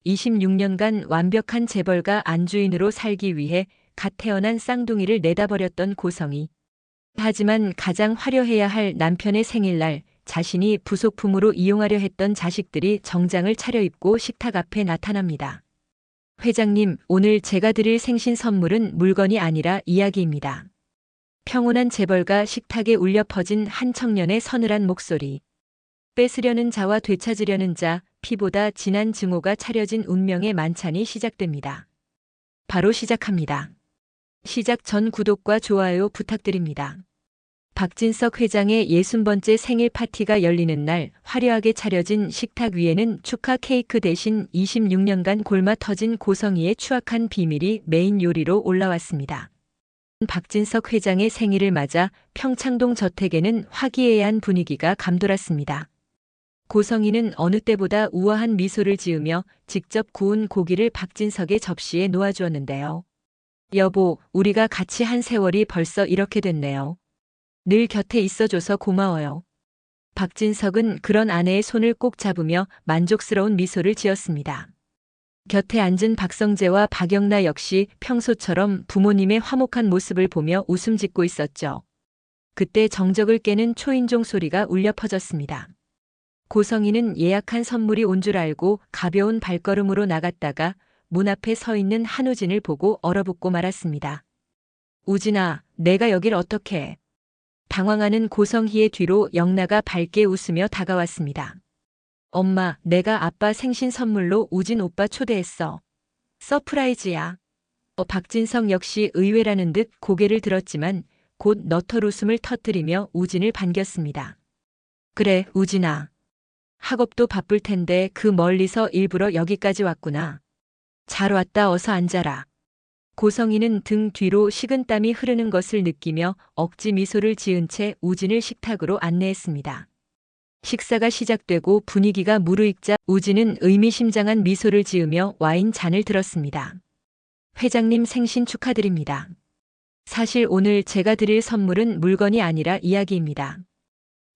26년간 완벽한 재벌가 안주인으로 살기 위해 갓 태어난 쌍둥이를 내다버렸던 고성이. 하지만 가장 화려해야 할 남편의 생일날 자신이 부속품으로 이용하려 했던 자식들이 정장을 차려입고 식탁 앞에 나타납니다. 회장님, 오늘 제가 드릴 생신 선물은 물건이 아니라 이야기입니다. 평온한 재벌가 식탁에 울려 퍼진 한 청년의 서늘한 목소리. 뺏으려는 자와 되찾으려는 자, 피보다 진한 증오가 차려진 운명의 만찬이 시작됩니다. 바로 시작합니다. 시작 전 구독과 좋아요 부탁드립니다. 박진석 회장의 60번째 생일 파티가 열리는 날 화려하게 차려진 식탁 위에는 축하 케이크 대신 26년간 골마 터진 고성이의 추악한 비밀이 메인 요리로 올라왔습니다. 박진석 회장의 생일을 맞아 평창동 저택에는 화기애애한 분위기가 감돌았습니다. 고성이는 어느 때보다 우아한 미소를 지으며 직접 구운 고기를 박진석의 접시에 놓아주었는데요. 여보, 우리가 같이 한 세월이 벌써 이렇게 됐네요. 늘 곁에 있어줘서 고마워요. 박진석은 그런 아내의 손을 꼭 잡으며 만족스러운 미소를 지었습니다. 곁에 앉은 박성재와 박영나 역시 평소처럼 부모님의 화목한 모습을 보며 웃음 짓고 있었죠. 그때 정적을 깨는 초인종 소리가 울려 퍼졌습니다. 고성이는 예약한 선물이 온 줄 알고 가벼운 발걸음으로 나갔다가 문 앞에 서 있는 한우진을 보고 얼어붙고 말았습니다. 우진아, 내가 여길 어떻게 해? 당황하는 고성희의 뒤로 영나가 밝게 웃으며 다가왔습니다. 엄마, 내가 아빠 생신 선물로 우진 오빠 초대했어. 서프라이즈야. 박진석 역시 의외라는 듯 고개를 들었지만 곧 너털 웃음을 터뜨리며 우진을 반겼습니다. 그래, 우진아. 학업도 바쁠 텐데 그 멀리서 일부러 여기까지 왔구나. 잘 왔다, 어서 앉아라. 고성이는 등 뒤로 식은땀이 흐르는 것을 느끼며 억지 미소를 지은 채 우진을 식탁으로 안내했습니다. 식사가 시작되고 분위기가 무르익자 우진은 의미심장한 미소를 지으며 와인 잔을 들었습니다. 회장님 생신 축하드립니다. 사실 오늘 제가 드릴 선물은 물건이 아니라 이야기입니다.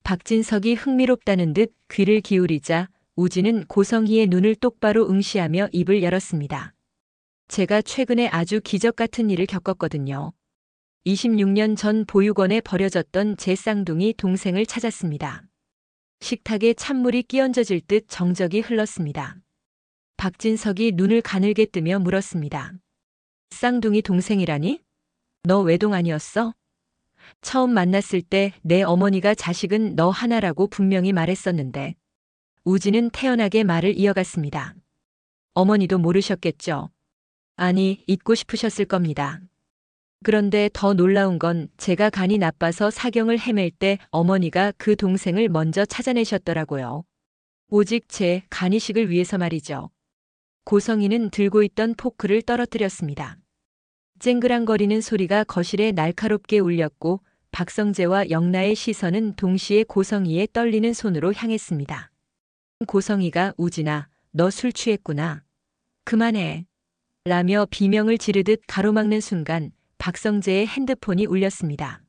박진석이 흥미롭다는 듯 귀를 기울이자 우진은 고성희의 눈을 똑바로 응시하며 입을 열었습니다. 제가 최근에 아주 기적 같은 일을 겪었거든요. 26년 전 보육원에 버려졌던 제 쌍둥이 동생을 찾았습니다. 식탁에 찬물이 끼얹어질 듯 정적이 흘렀습니다. 박진석이 눈을 가늘게 뜨며 물었습니다. 쌍둥이 동생이라니? 너 외동 아니었어? 처음 만났을 때 내 어머니가 자식은 너 하나라고 분명히 말했었는데. 우진은 태연하게 말을 이어갔습니다. 어머니도 모르셨겠죠? 아니, 잊고 싶으셨을 겁니다. 그런데 더 놀라운 건 제가 간이 나빠서 사경을 헤맬 때 어머니가 그 동생을 먼저 찾아내셨더라고요. 오직 제 간이식을 위해서 말이죠. 고성이는 들고 있던 포크를 떨어뜨렸습니다. 쨍그랑거리는 소리가 거실에 날카롭게 울렸고 박성재와 영나의 시선은 동시에 고성이의 떨리는 손으로 향했습니다. 고성이가 우진아, 너 술 취했구나. 그만해. 라며 비명을 지르듯 가로막는 순간 박성재의 핸드폰이 울렸습니다.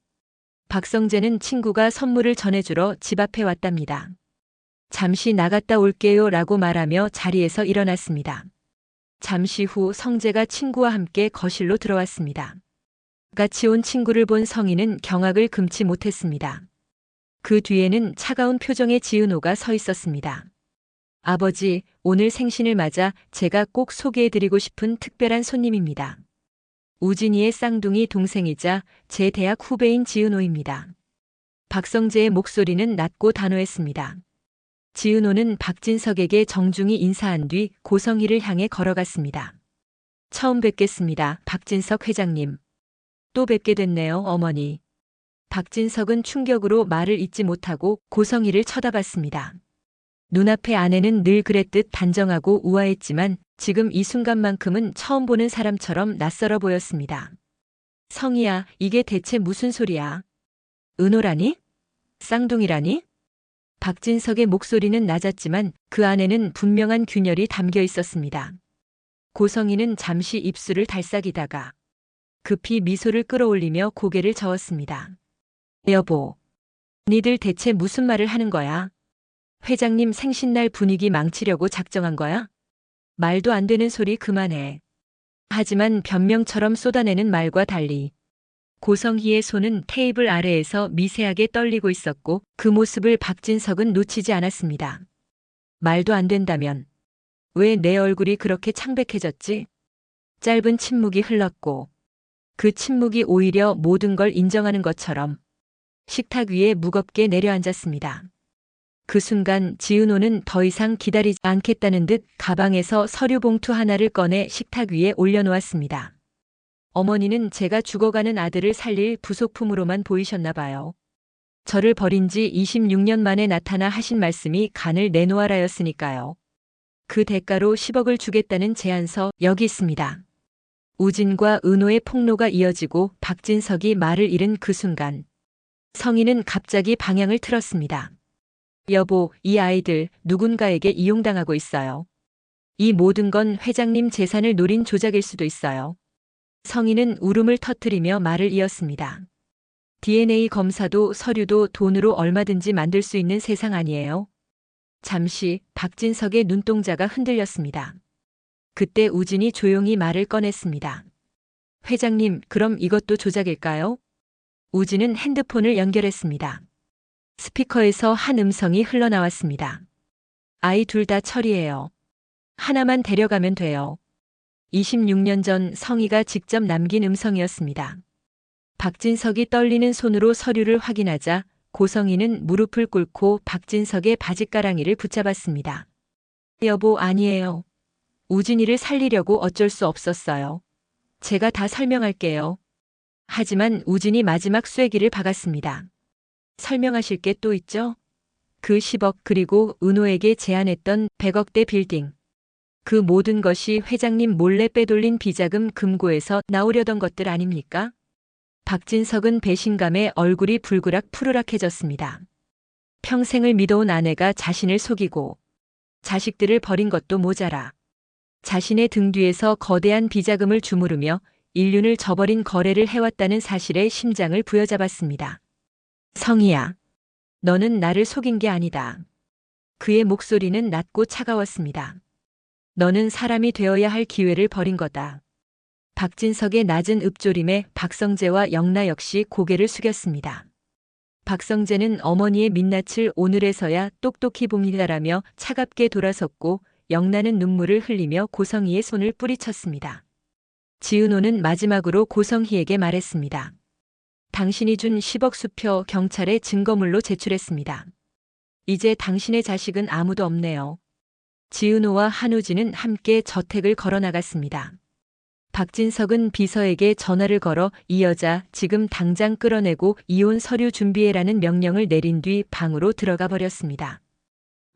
박성재는 친구가 선물을 전해주러 집 앞에 왔답니다. 잠시 나갔다 올게요 라고 말하며 자리에서 일어났습니다. 잠시 후 성재가 친구와 함께 거실로 들어왔습니다. 같이 온 친구를 본 성희는 경악을 금치 못했습니다. 그 뒤에는 차가운 표정의 지은호가 서 있었습니다. 아버지, 오늘 생신을 맞아 제가 꼭 소개해드리고 싶은 특별한 손님입니다. 우진이의 쌍둥이 동생이자 제 대학 후배인 지은호입니다. 박성재의 목소리는 낮고 단호했습니다. 지은호는 박진석에게 정중히 인사한 뒤 고성희를 향해 걸어갔습니다. 처음 뵙겠습니다, 박진석 회장님. 또 뵙게 됐네요, 어머니. 박진석은 충격으로 말을 잇지 못하고 고성희를 쳐다봤습니다. 눈앞의 아내는 늘 그랬듯 단정하고 우아했지만 지금 이 순간만큼은 처음 보는 사람처럼 낯설어 보였습니다. 성희야, 이게 대체 무슨 소리야? 은호라니? 쌍둥이라니? 박진석의 목소리는 낮았지만 그 안에는 분명한 균열이 담겨 있었습니다. 고성희는 잠시 입술을 달싹이다가 급히 미소를 끌어올리며 고개를 저었습니다. 여보, 니들 대체 무슨 말을 하는 거야? 회장님 생신날 분위기 망치려고 작정한 거야? 말도 안 되는 소리 그만해. 하지만 변명처럼 쏟아내는 말과 달리 고성희의 손은 테이블 아래에서 미세하게 떨리고 있었고 그 모습을 박진석은 놓치지 않았습니다. 말도 안 된다면 왜 내 얼굴이 그렇게 창백해졌지? 짧은 침묵이 흘렀고 그 침묵이 오히려 모든 걸 인정하는 것처럼 식탁 위에 무겁게 내려앉았습니다. 그 순간 지은호는 더 이상 기다리지 않겠다는 듯 가방에서 서류 봉투 하나를 꺼내 식탁 위에 올려놓았습니다. 어머니는 제가 죽어가는 아들을 살릴 부속품으로만 보이셨나 봐요. 저를 버린 지 26년 만에 나타나 하신 말씀이 간을 내놓아라였으니까요. 그 대가로 10억을 주겠다는 제안서 여기 있습니다. 우진과 은호의 폭로가 이어지고 박진석이 말을 잃은 그 순간 성희는 갑자기 방향을 틀었습니다. 여보, 이 아이들 누군가에게 이용당하고 있어요. 이 모든 건 회장님 재산을 노린 조작일 수도 있어요. 성희는 울음을 터뜨리며 말을 이었습니다. DNA 검사도 서류도 돈으로 얼마든지 만들 수 있는 세상 아니에요. 잠시 박진석의 눈동자가 흔들렸습니다. 그때 우진이 조용히 말을 꺼냈습니다. 회장님, 그럼 이것도 조작일까요? 우진은 핸드폰을 연결했습니다. 스피커에서 한 음성이 흘러나왔습니다. 아이 둘 다 처리해요. 하나만 데려가면 돼요. 26년 전 성희가 직접 남긴 음성이었습니다. 박진석이 떨리는 손으로 서류를 확인하자 고성희는 무릎을 꿇고 박진석의 바짓가랑이를 붙잡았습니다. 여보, 아니에요. 우진이를 살리려고 어쩔 수 없었어요. 제가 다 설명할게요. 하지만 우진이 마지막 쐐기를 박았습니다. 설명하실 게 또 있죠? 그 10억 그리고 은호에게 제안했던 100억대 빌딩. 그 모든 것이 회장님 몰래 빼돌린 비자금 금고에서 나오려던 것들 아닙니까? 박진석은 배신감에 얼굴이 불그락 푸르락해졌습니다. 평생을 믿어온 아내가 자신을 속이고 자식들을 버린 것도 모자라 자신의 등 뒤에서 거대한 비자금을 주무르며 인륜을 저버린 거래를 해왔다는 사실에 심장을 부여잡았습니다. 성희야, 너는 나를 속인 게 아니다. 그의 목소리는 낮고 차가웠습니다. 너는 사람이 되어야 할 기회를 버린 거다. 박진석의 낮은 읍조림에 박성재와 영라 역시 고개를 숙였습니다. 박성재는 어머니의 민낯을 오늘에서야 똑똑히 봅니다라며 차갑게 돌아섰고 영라는 눈물을 흘리며 고성희의 손을 뿌리쳤습니다. 지은호는 마지막으로 고성희에게 말했습니다. 당신이 준 10억 수표 경찰에 증거물로 제출했습니다. 이제 당신의 자식은 아무도 없네요. 지은호와 한우진은 함께 저택을 걸어나갔습니다. 박진석은 비서에게 전화를 걸어 이 여자 지금 당장 끌어내고 이혼 서류 준비해라는 명령을 내린 뒤 방으로 들어가 버렸습니다.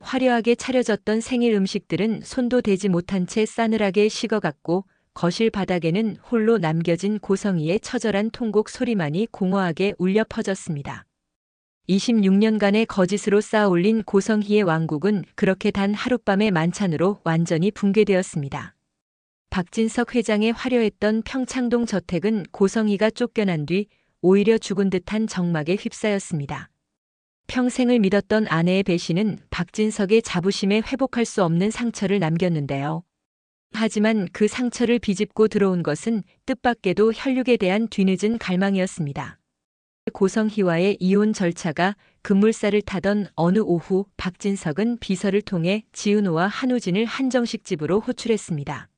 화려하게 차려졌던 생일 음식들은 손도 대지 못한 채 싸늘하게 식어갔고 거실 바닥에는 홀로 남겨진 고성희의 처절한 통곡 소리만이 공허하게 울려 퍼졌습니다. 26년간의 거짓으로 쌓아올린 고성희의 왕국은 그렇게 단 하룻밤의 만찬으로 완전히 붕괴되었습니다. 박진석 회장의 화려했던 평창동 저택은 고성희가 쫓겨난 뒤 오히려 죽은 듯한 적막에 휩싸였습니다. 평생을 믿었던 아내의 배신은 박진석의 자부심에 회복할 수 없는 상처를 남겼는데요. 하지만 그 상처를 비집고 들어온 것은 뜻밖에도 혈육에 대한 뒤늦은 갈망이었습니다. 고성희와의 이혼 절차가 급물살을 타던 어느 오후 박진석은 비서를 통해 지은호와 한우진을 한정식 집으로 호출했습니다.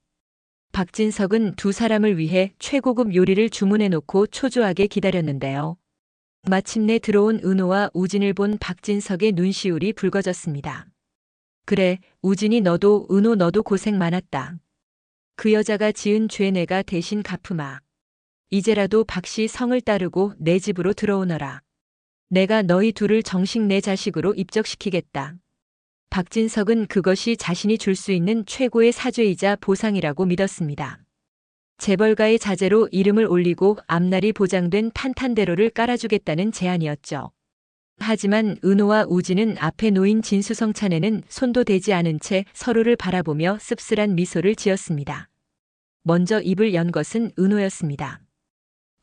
박진석은 두 사람을 위해 최고급 요리를 주문해 놓고 초조하게 기다렸는데요. 마침내 들어온 은호와 우진을 본 박진석의 눈시울이 붉어졌습니다. 그래, 우진이 너도 은호 너도 고생 많았다. 그 여자가 지은 죄 내가 대신 갚으마. 이제라도 박씨 성을 따르고 내 집으로 들어오너라. 내가 너희 둘을 정식 내 자식으로 입적시키겠다. 박진석은 그것이 자신이 줄 수 있는 최고의 사죄이자 보상이라고 믿었습니다. 재벌가의 자제로 이름을 올리고 앞날이 보장된 탄탄대로를 깔아주겠다는 제안이었죠. 하지만 은호와 우진은 앞에 놓인 진수성찬에는 손도 대지 않은 채 서로를 바라보며 씁쓸한 미소를 지었습니다. 먼저 입을 연 것은 은호였습니다.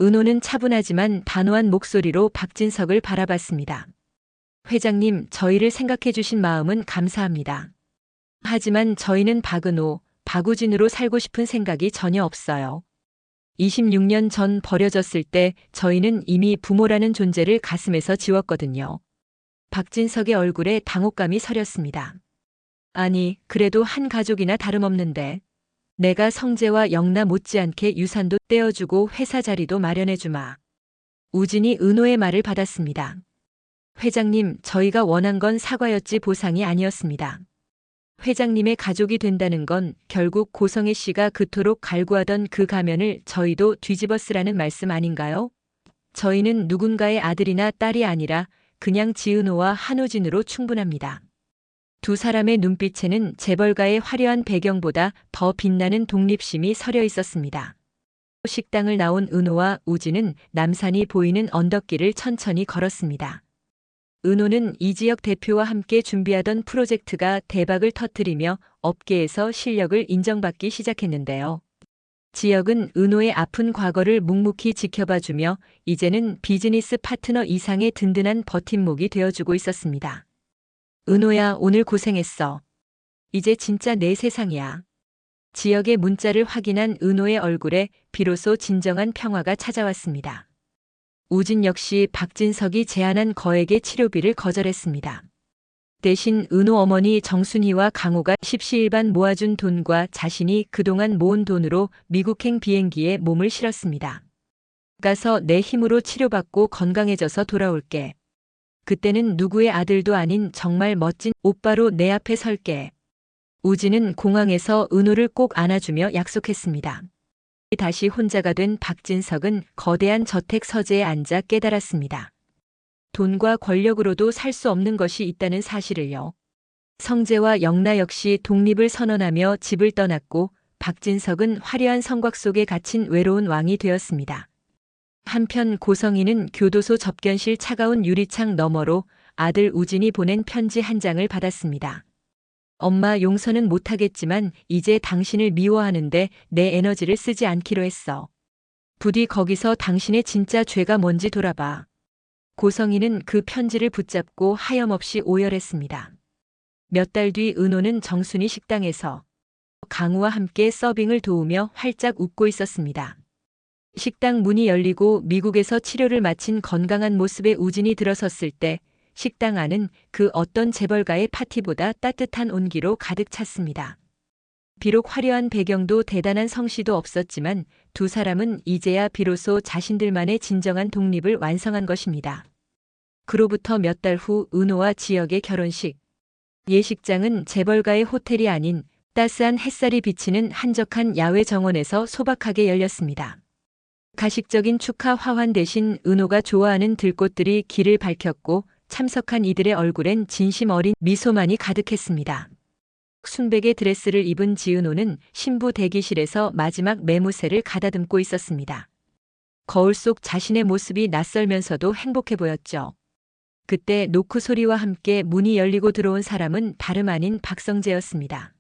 은호는 차분하지만 단호한 목소리로 박진석을 바라봤습니다. 회장님, 저희를 생각해 주신 마음은 감사합니다. 하지만 저희는 박은호, 박우진으로 살고 싶은 생각이 전혀 없어요. 26년 전 버려졌을 때 저희는 이미 부모라는 존재를 가슴에서 지웠거든요. 박진석의 얼굴에 당혹감이 서렸습니다. 아니, 그래도 한 가족이나 다름없는데. 내가 성재와 영나 못지않게 유산도 떼어주고 회사 자리도 마련해주마. 우진이 은호의 말을 받았습니다. 회장님, 저희가 원한 건 사과였지 보상이 아니었습니다. 회장님의 가족이 된다는 건 결국 고성애 씨가 그토록 갈구하던 그 가면을 저희도 뒤집어 쓰라는 말씀 아닌가요? 저희는 누군가의 아들이나 딸이 아니라 그냥 지은호와 한우진으로 충분합니다. 두 사람의 눈빛에는 재벌가의 화려한 배경보다 더 빛나는 독립심이 서려 있었습니다. 식당을 나온 은호와 우진은 남산이 보이는 언덕길을 천천히 걸었습니다. 은호는 이지혁 대표와 함께 준비하던 프로젝트가 대박을 터뜨리며 업계에서 실력을 인정받기 시작했는데요. 지혁은 은호의 아픈 과거를 묵묵히 지켜봐주며 이제는 비즈니스 파트너 이상의 든든한 버팀목이 되어주고 있었습니다. 은호야, 오늘 고생했어. 이제 진짜 내 세상이야. 지혁의 문자를 확인한 은호의 얼굴에 비로소 진정한 평화가 찾아왔습니다. 우진 역시 박진석이 제안한 거액의 치료비를 거절했습니다. 대신 은호 어머니 정순희와 강호가 십시일반 모아준 돈과 자신이 그동안 모은 돈으로 미국행 비행기에 몸을 실었습니다. 가서 내 힘으로 치료받고 건강해져서 돌아올게. 그때는 누구의 아들도 아닌 정말 멋진 오빠로 내 앞에 설게. 우진은 공항에서 은호를 꼭 안아주며 약속했습니다. 다시 혼자가 된 박진석은 거대한 저택 서재에 앉아 깨달았습니다. 돈과 권력으로도 살 수 없는 것이 있다는 사실을요. 성재와 영나 역시 독립을 선언하며 집을 떠났고 박진석은 화려한 성곽 속에 갇힌 외로운 왕이 되었습니다. 한편 고성희는 교도소 접견실 차가운 유리창 너머로 아들 우진이 보낸 편지 한 장을 받았습니다. 엄마, 용서는 못하겠지만 이제 당신을 미워하는데 내 에너지를 쓰지 않기로 했어. 부디 거기서 당신의 진짜 죄가 뭔지 돌아봐. 고성희는 그 편지를 붙잡고 하염없이 오열했습니다. 몇 달 뒤 은호는 정순이 식당에서 강우와 함께 서빙을 도우며 활짝 웃고 있었습니다. 식당 문이 열리고 미국에서 치료를 마친 건강한 모습의 우진이 들어섰을 때 식당 안은 그 어떤 재벌가의 파티보다 따뜻한 온기로 가득 찼습니다. 비록 화려한 배경도 대단한 성씨도 없었지만 두 사람은 이제야 비로소 자신들만의 진정한 독립을 완성한 것입니다. 그로부터 몇 달 후 은호와 지혁의 결혼식. 예식장은 재벌가의 호텔이 아닌 따스한 햇살이 비치는 한적한 야외 정원에서 소박하게 열렸습니다. 가식적인 축하 화환 대신 은호가 좋아하는 들꽃들이 길을 밝혔고 참석한 이들의 얼굴엔 진심 어린 미소만이 가득했습니다. 순백의 드레스를 입은 지은호는 신부 대기실에서 마지막 매무새를 가다듬고 있었습니다. 거울 속 자신의 모습이 낯설면서도 행복해 보였죠. 그때 노크 소리와 함께 문이 열리고 들어온 사람은 다름 아닌 박성재였습니다.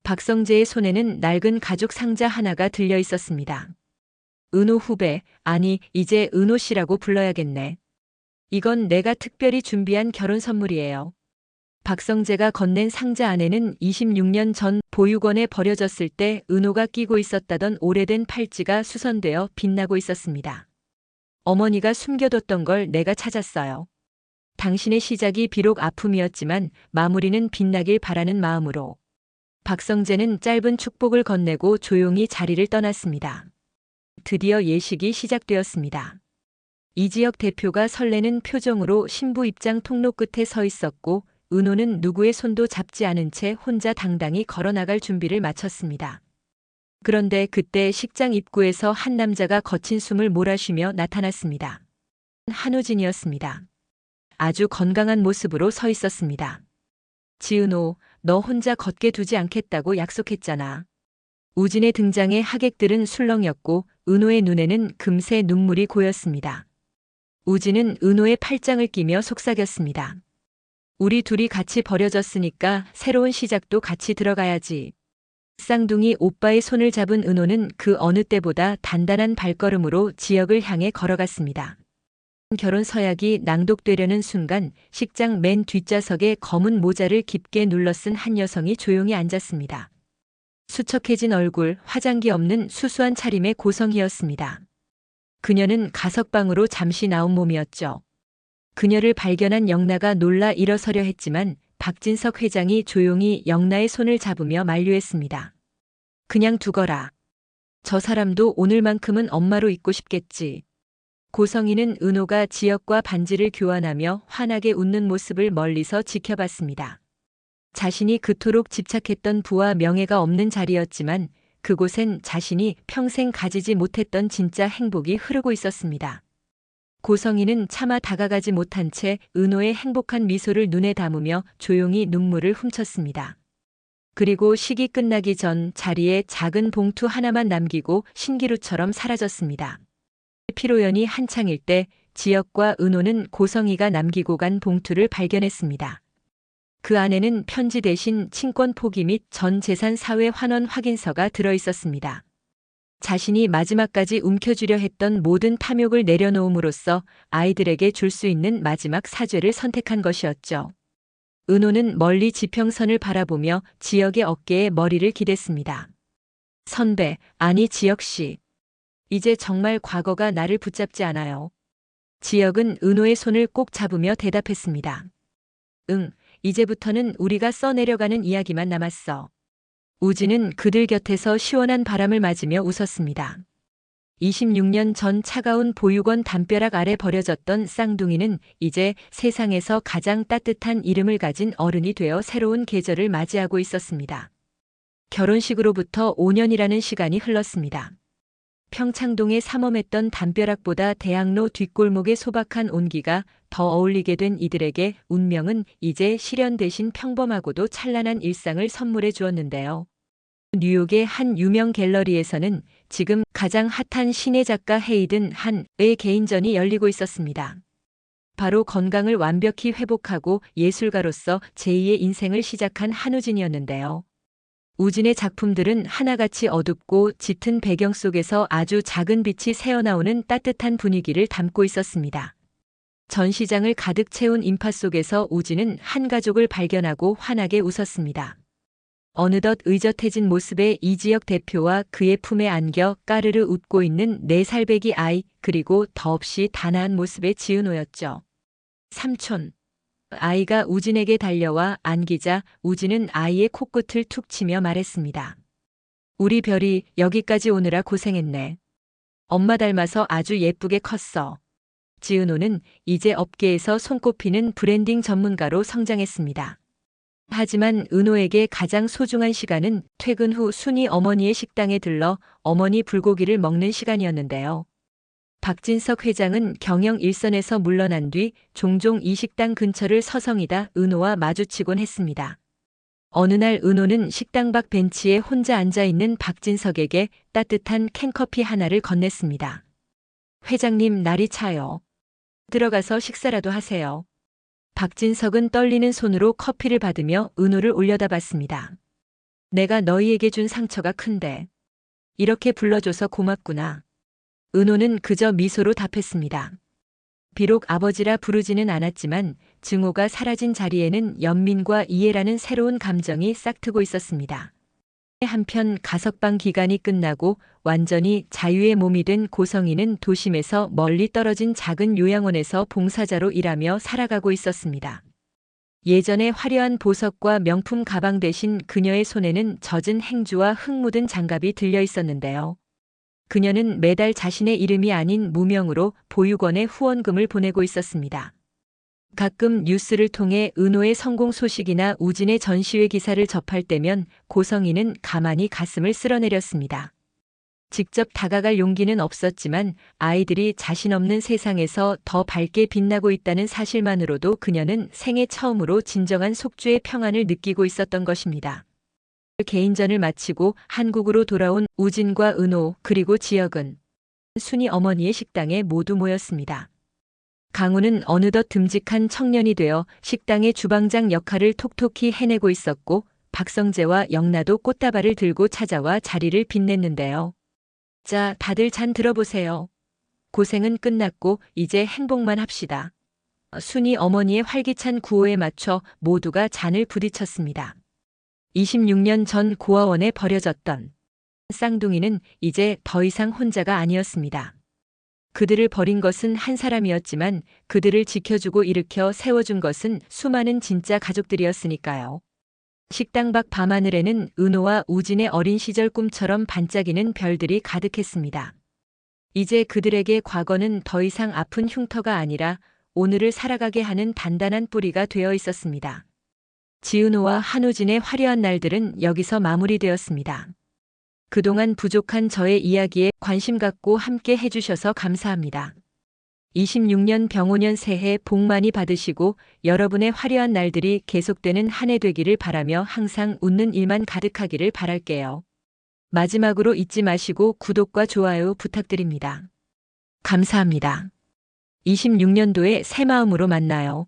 박성재의 손에는 낡은 가죽 상자 하나가 들려 있었습니다. 은호 후배, 아니 이제 은호 씨라고 불러야겠네. 이건 내가 특별히 준비한 결혼 선물이에요. 박성재가 건넨 상자 안에는 26년 전 보육원에 버려졌을 때 은호가 끼고 있었다던 오래된 팔찌가 수선되어 빛나고 있었습니다. 어머니가 숨겨뒀던 걸 내가 찾았어요. 당신의 시작이 비록 아픔이었지만 마무리는 빛나길 바라는 마음으로. 박성재는 짧은 축복을 건네고 조용히 자리를 떠났습니다. 드디어 예식이 시작되었습니다. 이지혁 대표가 설레는 표정으로 신부 입장 통로 끝에 서 있었고 은호는 누구의 손도 잡지 않은 채 혼자 당당히 걸어나갈 준비를 마쳤습니다. 그런데 그때 식장 입구에서 한 남자가 거친 숨을 몰아쉬며 나타났습니다. 한우진이었습니다. 아주 건강한 모습으로 서 있었습니다. 지은호, 너 혼자 걷게 두지 않겠다고 약속했잖아. 우진의 등장에 하객들은 술렁였고 은호의 눈에는 금세 눈물이 고였습니다. 우진은 은호의 팔짱을 끼며 속삭였습니다. 우리 둘이 같이 버려졌으니까 새로운 시작도 같이 들어가야지. 쌍둥이 오빠의 손을 잡은 은호는 그 어느 때보다 단단한 발걸음으로 지역을 향해 걸어갔습니다. 결혼 서약이 낭독되려는 순간 식장 맨 뒷좌석에 검은 모자를 깊게 눌러 쓴 한 여성이 조용히 앉았습니다. 수척해진 얼굴, 화장기 없는 수수한 차림의 고성이었습니다. 그녀는 가석방으로 잠시 나온 몸이었죠. 그녀를 발견한 영나가 놀라 일어서려 했지만 박진석 회장이 조용히 영나의 손을 잡으며 만류했습니다. 그냥 두거라. 저 사람도 오늘만큼은 엄마로 있고 싶겠지. 고성이는 은호가 지역과 반지를 교환하며 환하게 웃는 모습을 멀리서 지켜봤습니다. 자신이 그토록 집착했던 부와 명예가 없는 자리였지만 그곳엔 자신이 평생 가지지 못했던 진짜 행복이 흐르고 있었습니다. 고성이는 차마 다가가지 못한 채 은호의 행복한 미소를 눈에 담으며 조용히 눈물을 훔쳤습니다. 그리고 식이 끝나기 전 자리에 작은 봉투 하나만 남기고 신기루처럼 사라졌습니다. 피로연이 한창일 때 지역과 은호는 고성이가 남기고 간 봉투를 발견했습니다. 그 안에는 편지 대신 친권 포기 및 전 재산 사회 환원 확인서가 들어 있었습니다. 자신이 마지막까지 움켜쥐려 했던 모든 탐욕을 내려놓음으로써 아이들에게 줄 수 있는 마지막 사죄를 선택한 것이었죠. 은호는 멀리 지평선을 바라보며 지역의 어깨에 머리를 기댔습니다. 선배, 아니 지역씨. 이제 정말 과거가 나를 붙잡지 않아요. 지역은 은호의 손을 꼭 잡으며 대답했습니다. 응, 이제부터는 우리가 써내려가는 이야기만 남았어. 우진은 그들 곁에서 시원한 바람을 맞으며 웃었습니다. 26년 전 차가운 보육원 담벼락 아래 버려졌던 쌍둥이는 이제 세상에서 가장 따뜻한 이름을 가진 어른이 되어 새로운 계절을 맞이하고 있었습니다. 결혼식으로부터 5년이라는 시간이 흘렀습니다. 평창동의 삼엄했던 담벼락보다 대학로 뒷골목의 소박한 온기가 더 어울리게 된 이들에게 운명은 이제 시련 대신 평범하고도 찬란한 일상을 선물해 주었는데요. 뉴욕의 한 유명 갤러리에서는 지금 가장 핫한 신예 작가 헤이든 한의 개인전이 열리고 있었습니다. 바로 건강을 완벽히 회복하고 예술가로서 제2의 인생을 시작한 한우진이었는데요. 우진의 작품들은 하나같이 어둡고 짙은 배경 속에서 아주 작은 빛이 새어나오는 따뜻한 분위기를 담고 있었습니다. 전시장을 가득 채운 인파 속에서 우진은 한 가족을 발견하고 환하게 웃었습니다. 어느덧 의젓해진 모습의 이지역 대표와 그의 품에 안겨 까르르 웃고 있는 4살배기 아이, 그리고 더없이 단아한 모습의 지은호였죠. 삼촌. 아이가 우진에게 달려와 안기자 우진은 아이의 코끝을 툭 치며 말했습니다. 우리 별이 여기까지 오느라 고생했네. 엄마 닮아서 아주 예쁘게 컸어. 지은호는 이제 업계에서 손꼽히는 브랜딩 전문가로 성장했습니다. 하지만 은호에게 가장 소중한 시간은 퇴근 후 순이 어머니의 식당에 들러 어머니 불고기를 먹는 시간이었는데요. 박진석 회장은 경영 일선에서 물러난 뒤 종종 이 식당 근처를 서성이다 은호와 마주치곤 했습니다. 어느 날 은호는 식당 밖 벤치에 혼자 앉아있는 박진석에게 따뜻한 캔커피 하나를 건넸습니다. 회장님, 날이 차요. 들어가서 식사라도 하세요. 박진석은 떨리는 손으로 커피를 받으며 은호를 올려다봤습니다. 내가 너희에게 준 상처가 큰데. 이렇게 불러줘서 고맙구나. 은호는 그저 미소로 답했습니다. 비록 아버지라 부르지는 않았지만 증오가 사라진 자리에는 연민과 이해라는 새로운 감정이 싹트고 있었습니다. 한편 가석방 기간이 끝나고 완전히 자유의 몸이 된 고성이는 도심에서 멀리 떨어진 작은 요양원에서 봉사자로 일하며 살아가고 있었습니다. 예전의 화려한 보석과 명품 가방 대신 그녀의 손에는 젖은 행주와 흙 묻은 장갑이 들려 있었는데요. 그녀는 매달 자신의 이름이 아닌 무명으로 보육원에 후원금을 보내고 있었습니다. 가끔 뉴스를 통해 은호의 성공 소식이나 우진의 전시회 기사를 접할 때면 고성이는 가만히 가슴을 쓸어내렸습니다. 직접 다가갈 용기는 없었지만 아이들이 자신 없는 세상에서 더 밝게 빛나고 있다는 사실만으로도 그녀는 생애 처음으로 진정한 속죄의 평안을 느끼고 있었던 것입니다. 개인전을 마치고 한국으로 돌아온 우진과 은호 그리고 지역은 순이 어머니의 식당에 모두 모였습니다. 강우는 어느덧 듬직한 청년이 되어 식당의 주방장 역할을 톡톡히 해내고 있었고 박성재와 영나도 꽃다발을 들고 찾아와 자리를 빛냈는데요. 자, 다들 잔 들어보세요. 고생은 끝났고 이제 행복만 합시다. 순이 어머니의 활기찬 구호에 맞춰 모두가 잔을 부딪혔습니다. 26년 전 고아원에 버려졌던 쌍둥이는 이제 더 이상 혼자가 아니었습니다. 그들을 버린 것은 한 사람이었지만 그들을 지켜주고 일으켜 세워준 것은 수많은 진짜 가족들이었으니까요. 식당 밖 밤하늘에는 은호와 우진의 어린 시절 꿈처럼 반짝이는 별들이 가득했습니다. 이제 그들에게 과거는 더 이상 아픈 흉터가 아니라 오늘을 살아가게 하는 단단한 뿌리가 되어 있었습니다. 지은호와 한우진의 화려한 날들은 여기서 마무리되었습니다. 그동안 부족한 저의 이야기에 관심 갖고 함께 해주셔서 감사합니다. 26년 병오년 새해 복 많이 받으시고 여러분의 화려한 날들이 계속되는 한 해 되기를 바라며 항상 웃는 일만 가득하기를 바랄게요. 마지막으로 잊지 마시고 구독과 좋아요 부탁드립니다. 감사합니다. 26년도에 새 마음으로 만나요.